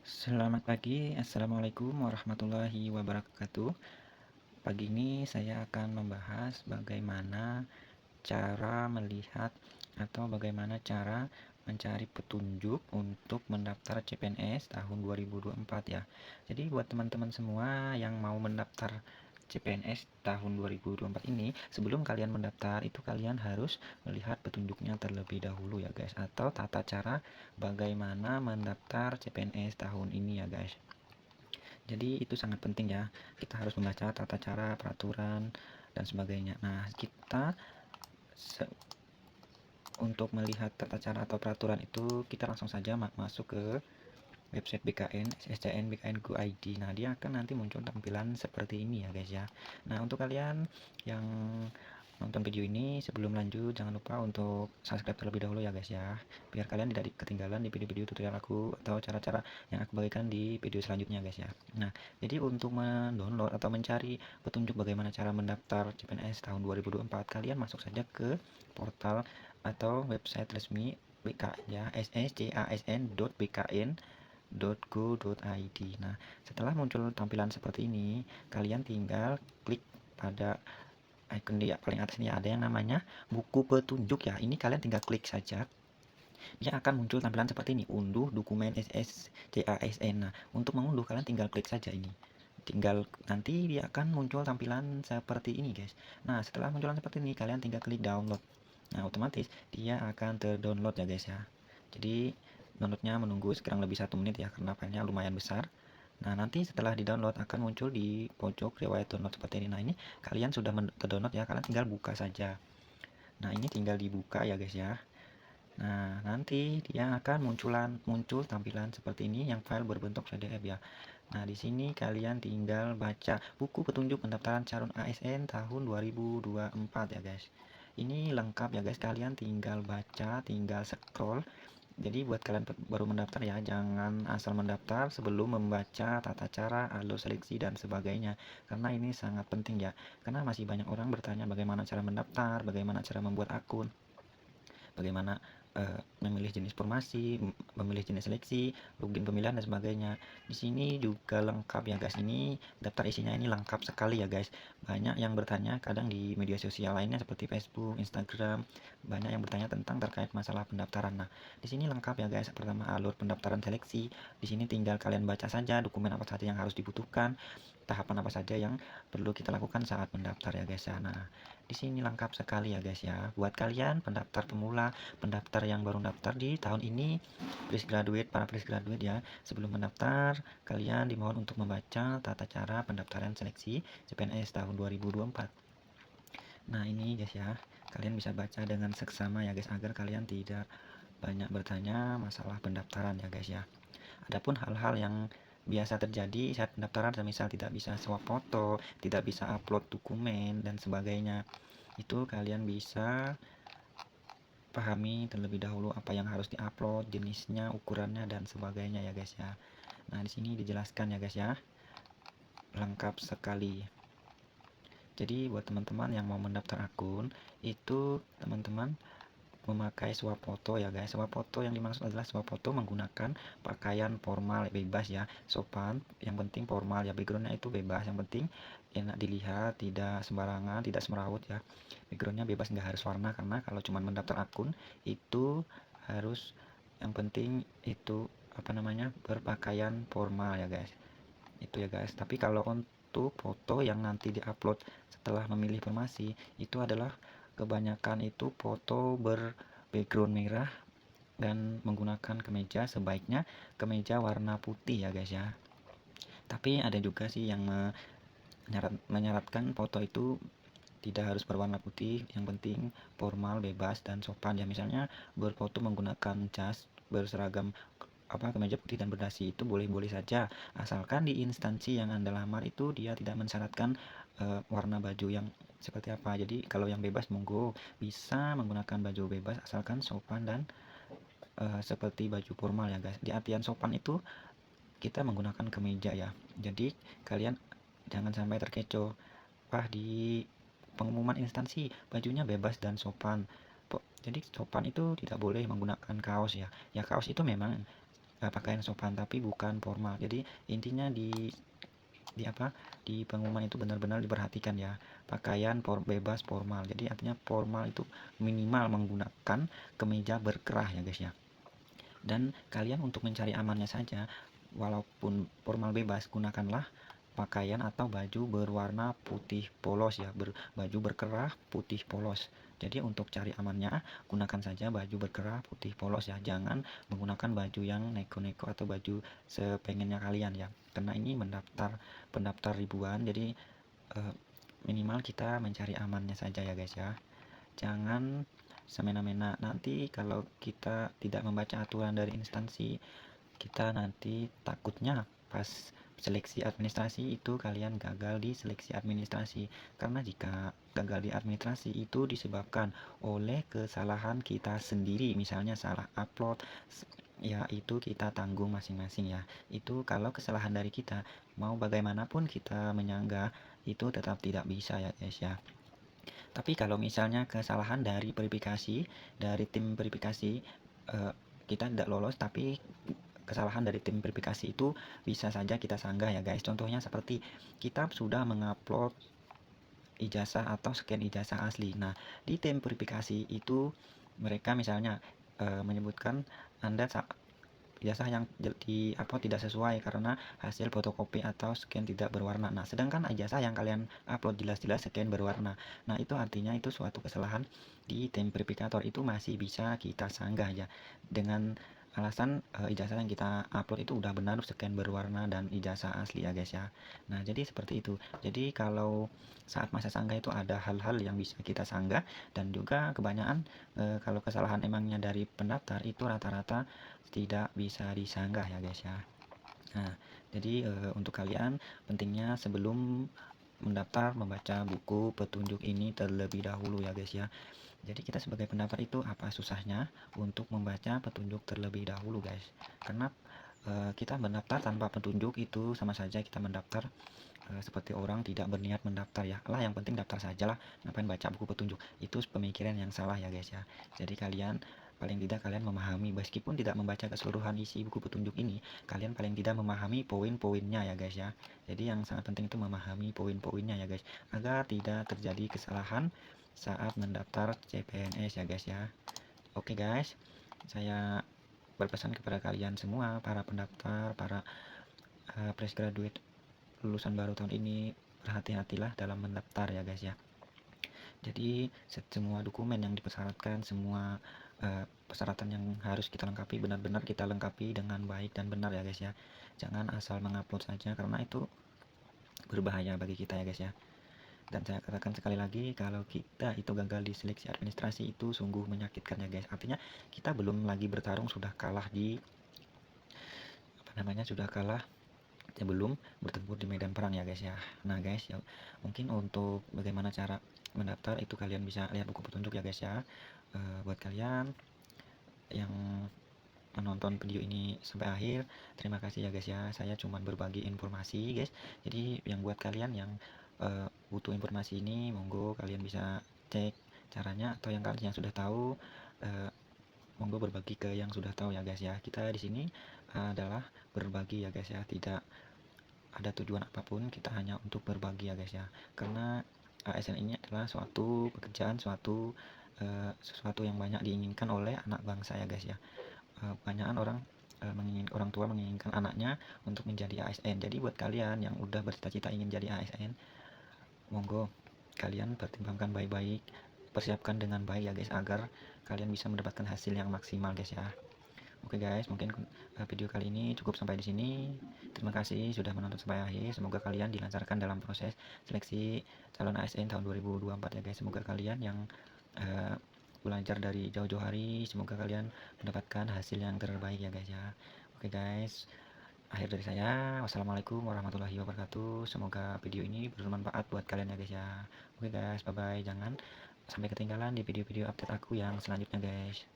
Selamat pagi, Assalamualaikum warahmatullahi wabarakatuh. Pagi ini saya akan membahas bagaimana cara melihat atau bagaimana cara mencari petunjuk untuk mendaftar CPNS tahun 2024 ya. Jadi buat teman-teman semua yang mau mendaftar CPNS tahun 2024 ini, sebelum kalian mendaftar itu kalian harus melihat petunjuknya terlebih dahulu ya guys, atau tata cara bagaimana mendaftar CPNS tahun ini ya guys. Jadi itu sangat penting ya. Kita harus membaca tata cara, peraturan dan sebagainya. Nah, untuk melihat tata cara atau peraturan itu kita langsung saja masuk ke website BKN, SSCN BKN Go ID. Nah, dia akan nanti muncul tampilan seperti ini ya guys ya. Nah, untuk kalian yang nonton video ini, sebelum lanjut jangan lupa untuk subscribe terlebih dahulu ya guys ya, biar kalian tidak ketinggalan di video-video tutorial aku atau cara-cara yang aku bagikan di video selanjutnya guys ya. Nah, jadi untuk mendownload atau mencari petunjuk bagaimana cara mendaftar CPNS tahun 2024, kalian masuk saja ke portal atau website resmi BKN ya, sscsn.bkn.go.id. Nah, setelah muncul tampilan seperti ini, kalian tinggal klik pada icon di paling atas ini, ada yang namanya buku petunjuk ya. Ini kalian tinggal klik saja. Dia akan muncul tampilan seperti ini, unduh dokumen SSCASN. Nah, untuk mengunduh kalian tinggal klik saja ini. Tinggal nanti dia akan muncul tampilan seperti ini, guys. Nah, setelah munculan seperti ini, kalian tinggal klik download. Nah, otomatis dia akan terdownload ya, guys ya. Jadi, downloadnya menunggu sekarang lebih 1 menit ya, karena filenya lumayan besar. Nah, nanti setelah di-download akan muncul di pojok riwayat download seperti ini. Nah, ini kalian sudah terdownload ya, kalian tinggal buka saja. Nah, ini tinggal dibuka ya, guys ya. Nah, nanti dia akan muncul tampilan seperti ini yang file berbentuk PDF ya. Nah, di sini kalian tinggal baca buku petunjuk pendaftaran calon ASN tahun 2024 ya, guys. Ini lengkap ya, guys. Kalian tinggal baca, tinggal scroll. Jadi buat kalian baru mendaftar ya, jangan asal mendaftar sebelum membaca tata cara, alur seleksi dan sebagainya. Karena ini sangat penting ya. Karena masih banyak orang bertanya bagaimana cara mendaftar, bagaimana cara membuat akun, bagaimana memilih jenis formasi, memilih jenis seleksi, login pemilihan dan sebagainya. Di sini juga lengkap ya guys. Ini daftar isinya ini lengkap sekali ya guys. Banyak yang bertanya kadang di media sosial lainnya seperti Facebook, Instagram, banyak yang bertanya tentang terkait masalah pendaftaran. Nah, di sini lengkap ya guys. Pertama, alur pendaftaran seleksi. Di sini tinggal kalian baca saja dokumen apa saja yang harus dibutuhkan, tahapan apa saja yang perlu kita lakukan saat mendaftar ya guys ya. Nah, di sini lengkap sekali ya guys ya. Buat kalian pendaftar pemula, pendaftar yang baru daftar di tahun ini, fresh graduate, para fresh graduate ya, sebelum mendaftar kalian dimohon untuk membaca tata cara pendaftaran seleksi CPNS tahun 2024. Nah, ini guys ya, kalian bisa baca dengan seksama ya guys, agar kalian tidak banyak bertanya masalah pendaftaran ya guys ya. Adapun hal-hal yang biasa terjadi saat pendaftaran, misal tidak bisa swap foto, tidak bisa upload dokumen dan sebagainya, itu kalian bisa pahami terlebih dahulu apa yang harus diupload, jenisnya, ukurannya dan sebagainya ya guys ya. Nah, di sini dijelaskan ya guys ya. Lengkap sekali. Jadi buat teman-teman yang mau mendaftar akun, itu teman-teman memakai swap foto ya guys. Swap foto yang dimaksud adalah swap foto menggunakan pakaian formal bebas ya, sopan, yang penting formal ya, backgroundnya itu bebas, yang penting enak dilihat, tidak sembarangan, tidak semrawut ya. Backgroundnya bebas, nggak harus warna, karena kalau cuma mendaftar akun itu harus, yang penting itu apa namanya, berpakaian formal ya guys. Itu ya guys. Tapi kalau untuk foto yang nanti diupload setelah memilih formasi, itu adalah kebanyakan itu foto background merah dan menggunakan kemeja, sebaiknya kemeja warna putih ya guys ya. Tapi ada juga sih yang menyarankan foto itu tidak harus berwarna putih, yang penting formal, bebas dan sopan ya. Misalnya berfoto menggunakan jas berseragam apa, kemeja putih dan berdasi, itu boleh-boleh saja, asalkan di instansi yang Anda lamar itu dia tidak mensyaratkan warna baju yang seperti apa. Jadi kalau yang bebas monggo bisa menggunakan baju bebas, asalkan sopan dan seperti baju formal ya guys. Di artian sopan itu kita menggunakan kemeja ya. Jadi kalian jangan sampai terkecoh, wah di pengumuman instansi bajunya bebas dan sopan. Jadi sopan itu tidak boleh menggunakan kaos ya. Ya kaos itu memang pakaian sopan tapi bukan formal. Jadi intinya di apa di pengumuman itu benar-benar diperhatikan ya, pakaian bebas formal. Jadi artinya formal itu minimal menggunakan kemeja berkerah ya guys ya. Dan kalian untuk mencari amannya saja, walaupun formal bebas, gunakanlah pakaian atau baju berwarna putih polos ya, baju berkerah putih polos. Jadi untuk cari amannya, gunakan saja baju berkerah putih polos ya, jangan menggunakan baju yang neko-neko atau baju sepengennya kalian ya, karena ini pendaftar ribuan. Jadi minimal kita mencari amannya saja ya guys ya, jangan semena-mena. Nanti kalau kita tidak membaca aturan dari instansi, kita nanti takutnya pas seleksi administrasi itu kalian gagal di seleksi administrasi, karena jika gagal di administrasi itu disebabkan oleh kesalahan kita sendiri, misalnya salah upload ya, itu kita tanggung masing-masing ya. Itu kalau kesalahan dari kita, mau bagaimanapun kita menyanggah itu tetap tidak bisa ya guys ya. Tapi kalau misalnya kesalahan dari verifikasi, dari tim verifikasi, kita tidak lolos, tapi kesalahan dari tim verifikasi itu bisa saja kita sanggah ya guys. Contohnya seperti kita sudah mengupload ijazah atau scan ijazah asli. Nah, di tim verifikasi itu mereka misalnya menyebutkan Anda ijazah yang di upload tidak sesuai karena hasil fotokopi atau scan tidak berwarna. Nah, sedangkan ijazah yang kalian upload jelas-jelas scan berwarna. Nah, itu artinya itu suatu kesalahan di tim verifikator, itu masih bisa kita sanggah ya, dengan alasan ijazah yang kita upload itu udah benar scan berwarna dan ijazah asli ya guys ya. Nah, jadi seperti itu. Jadi kalau saat masa sanggah itu ada hal-hal yang bisa kita sanggah, dan juga kebanyakan kalau kesalahan emangnya dari pendaftar itu rata-rata tidak bisa disanggah ya guys ya. Nah, jadi untuk kalian pentingnya sebelum mendaftar membaca buku petunjuk ini terlebih dahulu ya guys ya. Jadi kita sebagai pendaftar itu apa susahnya untuk membaca petunjuk terlebih dahulu guys, karena kita mendaftar tanpa petunjuk itu sama saja kita mendaftar seperti orang tidak berniat mendaftar ya. Lah yang penting daftar sajalah, ngapain baca buku petunjuk, itu pemikiran yang salah ya guys ya. Jadi kalian paling tidak kalian memahami, meskipun tidak membaca keseluruhan isi buku petunjuk ini, kalian paling tidak memahami poin-poinnya ya guys ya. Jadi yang sangat penting itu memahami poin-poinnya ya guys, agar tidak terjadi kesalahan saat mendaftar CPNS ya guys ya. Oke guys, saya berpesan kepada kalian semua, para pendaftar, para fresh graduate lulusan baru tahun ini, berhati-hatilah dalam mendaftar ya guys ya. Jadi semua dokumen yang dipersyaratkan, semua persyaratan yang harus kita lengkapi, benar-benar kita lengkapi dengan baik dan benar ya guys ya. Jangan asal mengupload saja, karena itu berbahaya bagi kita ya guys ya. Dan saya katakan sekali lagi, kalau kita itu gagal di seleksi administrasi itu sungguh menyakitkan ya guys. Artinya kita belum lagi bertarung sudah kalah di sudah kalah sebelum bertempur di medan perang ya guys ya. Nah guys ya, mungkin untuk bagaimana cara mendaftar itu kalian bisa lihat buku petunjuk ya guys ya. Buat kalian yang menonton video ini sampai akhir, terima kasih ya guys ya. Saya cuma berbagi informasi guys. Jadi yang buat kalian yang butuh informasi ini, monggo kalian bisa cek caranya, atau yang kalian yang sudah tahu monggo berbagi ke yang sudah tahu ya guys ya. Kita di sini adalah berbagi ya guys ya, tidak ada tujuan apapun, kita hanya untuk berbagi ya guys ya. Karena ASN ini adalah suatu pekerjaan, sesuatu yang banyak diinginkan oleh anak bangsa ya guys ya. Kebanyakan orang tua menginginkan anaknya untuk menjadi ASN. Jadi buat kalian yang udah bercita-cita ingin jadi ASN, monggo kalian pertimbangkan baik-baik, persiapkan dengan baik ya guys, agar kalian bisa mendapatkan hasil yang maksimal guys ya. Oke guys, mungkin video kali ini cukup sampai di sini. Terima kasih sudah menonton sampai akhir. Semoga kalian dilancarkan dalam proses seleksi calon ASN tahun 2024 ya guys. Semoga kalian yang belajar dari jauh-jauh hari, semoga kalian mendapatkan hasil yang terbaik ya guys ya. Oke guys, akhir dari saya, wassalamualaikum warahmatullahi wabarakatuh. Semoga video ini bermanfaat buat kalian ya guys ya. Oke guys, bye bye. Jangan sampai ketinggalan di video-video update aku yang selanjutnya guys.